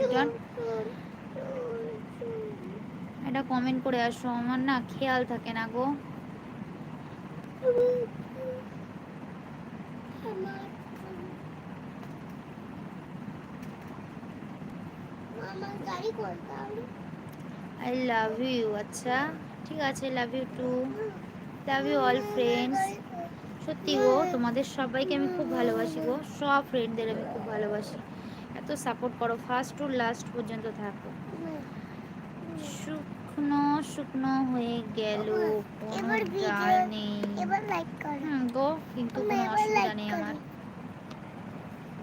Milton, এটা comment করে আসো, আমার না খেয়াল থাকে না গো। I love you. আচ্ছা ঠিক আছে, love you too, love you all friends. সত্যি গো, তোমাদের সবাইকে আমি খুব ভালোবাসি গো, সব ফ্রেন্ডদের আমি খুব ভালোবাসি। এত সাপোর্ট করো, ফার্স্ট টু লাস্ট পর্যন্ত থাকো। শুকনো শুকনো হয়ে গেল, কোনো ডাল নেই। গো, কিন্তু কোনো অসুবিধা নেই আমার,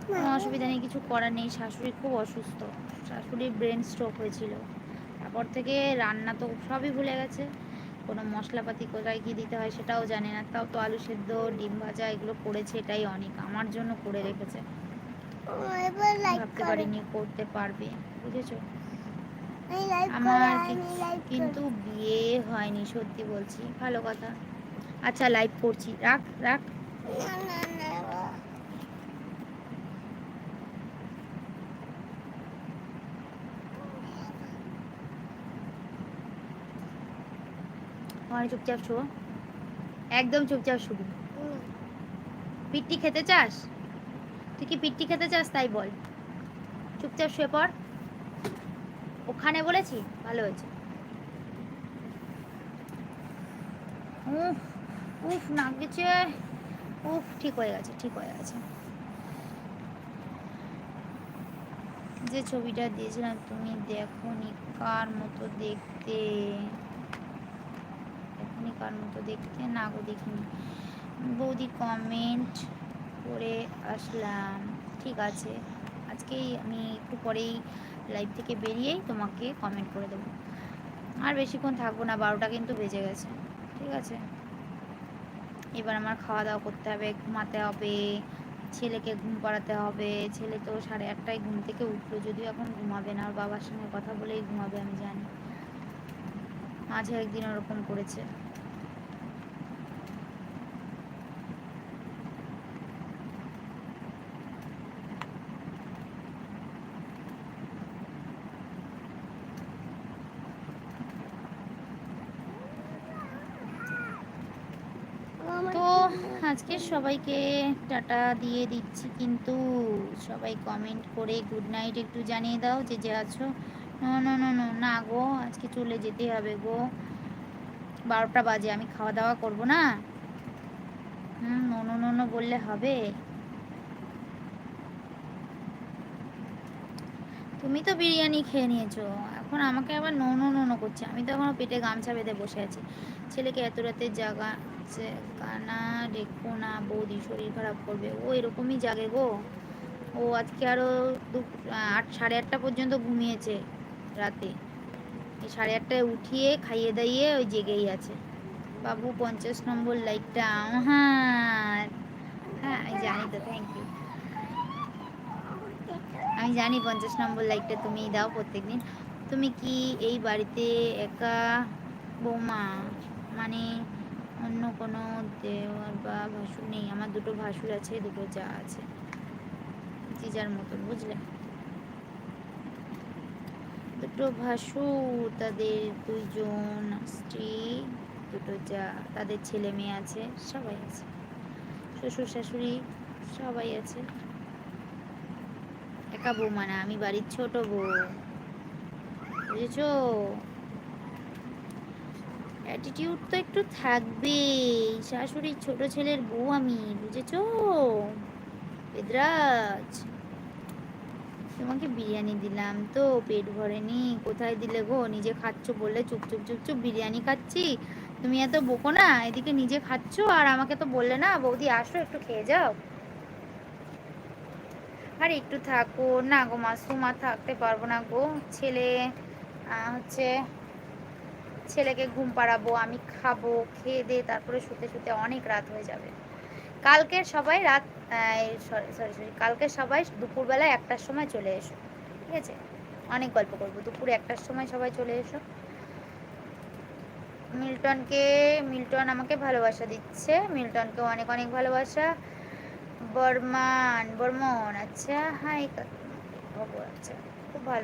কোনো অসুবিধা নেই, কিছু করার নেই। শাশুড়ি খুব অসুস্থ, শাশুড়ির ব্রেন স্ট্রোক হয়েছিল, তারপর থেকে রান্না তো সবই ভুলে গেছে, কোনো মশলাপাতি কোথায় কী দিতে হয় সেটাও জানে না। তাও তো আলু সেদ্ধ, ডিম ভাজা এগুলো করেছে, এটাই অনেক আমার জন্য করে রেখেছে। ভাবতে পারিনি করতে পারবে, বুঝেছো। আমার কিন্তু বিয়ে হয়নি, সত্যি বলছি, ভালো কথা। আচ্ছা লাইভ করছি, রাখ রাখ। আমার চুপচাপ শো, একদম চুপচাপ শুবি। পিট্টি খেতে চাস? তুই কি পিট্টি খেতে চাস? তাই বল, চুপচাপ শুয়ে পড়। ওখানে বলেছি, ভালো হয়েছে। উফ উফ, নাক গেছে। উফ, ঠিক হয়ে গেছে, ঠিক হয়ে গেছে। যে ছবিটা দিয়েছিলাম তুমি দেখোনি, কার মতো দেখতে? দেখোনি কার মতো দেখতে? না গো, দেখিনি। বৌদি কমেন্ট করে আসলাম, ঠিক আছে। আজকেই আমি একটু পরেই লাইভ থেকে বেরিয়েই তোমাকে কমেন্ট করে দেবো। আর বেশিক্ষণ থাকবো না, 12টা কিন্তু বেজে গেছে, ঠিক আছে। এবার আমার খাওয়া দাওয়া করতে হবে, ঘুমাতে হবে, ছেলেকে ঘুম পাড়াতে হবে। ছেলে তো 8:30টায় ঘুম থেকে উঠলো, যদিও এখন ঘুমাবে না, ওর বাবার সঙ্গে কথা বলেই ঘুমাবে, আমি জানি। মাঝে একদিন ওরকম করেছে। তো আজকে সবাইকে টাটা দিয়ে দিচ্ছি, কিন্তু সবাই কমেন্ট করে গুড নাইট একটু জানিয়ে দাও, যে যে আছো। না গো, আজকে চলে যেতে হবে গো, 12টা বাজে, আমি খাওয়া দাওয়া করব না। নো বললে হবে? তুমি তো বিরিয়ানি খেয়ে নিয়েছো, এখন আমাকে আবার নো করছে। আমি তো এখনো পেটে গামছা বেঁধে বসে আছি। ছেলেকে এত রাতে কানা রেখো না বৌদি, শরীর খারাপ করবে। ও এরকমই জাগে গো, ও আজকে আরও 8, 8:30 পর্যন্ত ঘুমিয়েছে রাতে। এই 8:30টায় উঠিয়ে খাইয়ে দাইয়ে ওই জেগেই আছে। বাবু 50 নম্বর লাইকটা। হ্যাঁ হ্যাঁ, আমি জানি তো, থ্যাংক ইউ। আমি জানি 50 নম্বর লাইকটা তুমিই দাও প্রত্যেকদিন। তুমি কি এই বাড়িতে একা বৌমা? মানে অন্য কোনো দেওয়ার বা ভাসুর নেই? আমার 2টো ভাসুর আছে, 2টো যা আছে, যে যার মতন, বুঝলে। 2টো ভাসুর, তাদের 2জন স্ত্রী, 2টো যা, তাদের ছেলে মেয়ে আছে, সবাই আছে, শ্বশুর শাশুড়ি সবাই আছে। একা বৌমা না, আমি বাড়ির ছোট বউ, বুঝেছো। অ্যাটিটিউড তো একটু থাকবেই, শাশুড়ির ছোট ছেলের বউ আমি, বুঝেছো বেদরাজ। তোমাকে বিরিয়ানি দিলাম তো, পেট ভরেনি। কোথায় দিলে গো? নিজে খাচ্ছ বললে চুপ চুপ চুপ চুপ বিরিয়ানি খাচ্ছি। তুমি এত বকো না, এদিকে নিজে খাচ্ছ আর আমাকে তো বললে না বৌদি আসো একটু খেয়ে যাও। আর একটু থাকো না গো মাসুম, আর থাকতে পারবো না গো। ছেলে হচ্ছে, ছেলেকে ঘুম পাড়াবো, আমি খাবো, খেয়ে দিয়ে তারপরে শুতে শুতে অনেক রাত হয়ে যাবে। কালকে সবাই সরি সরি সরি, কালকে সবাই দুপুরবেলায় 1টার সময় চলে এসো, ঠিক আছে। অনেক গল্প করবো, দুপুরে 1টার সময় সবাই চলে এসো। মিল্টন আমাকে ভালোবাসা দিচ্ছে, মিল্টনকেও অনেক অনেক ভালোবাসা। বর্মন, আচ্ছা হাই, আচ্ছা খুব ভালো।